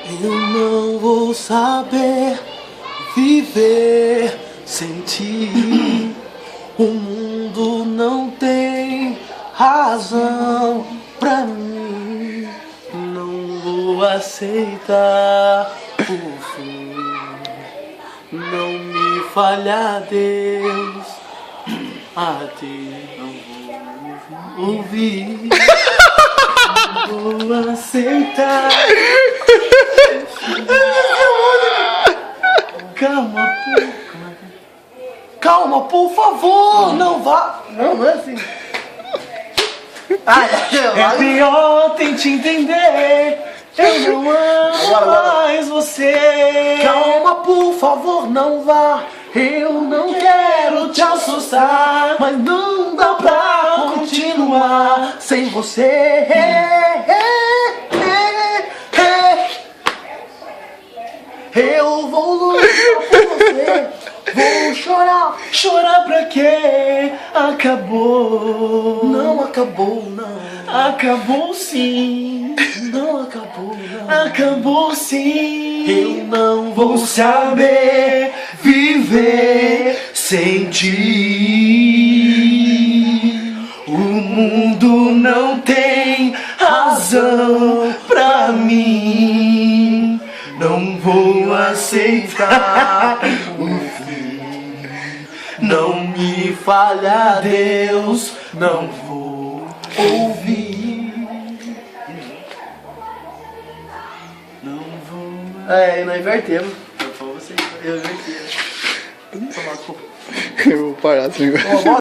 Eu não vou saber viver sem ti. O mundo não tem razão pra mim. Não vou aceitar o fim. Não me falha, Deus. Até não vou ouvir. Não vou aceitar. Calma, por favor, não vá. Não é assim. É pior, tente entender. Eu não amo mais você. Calma, por favor, não vá. Eu não quero te assustar, mas não dá pra continuar sem você. Eu vou lutar por você. Vou chorar. Chorar pra quê? Acabou. Não acabou, não. Acabou sim. Não acabou, não. Acabou sim. Eu não vou saber viver sem ti. O mundo não tem razão pra mim. Não vou aceitar o fim. Não me falha, Deus. Não vou ouvir. Não vou. Nós invertemos. Eu inverti. Eu vou parar, senhor.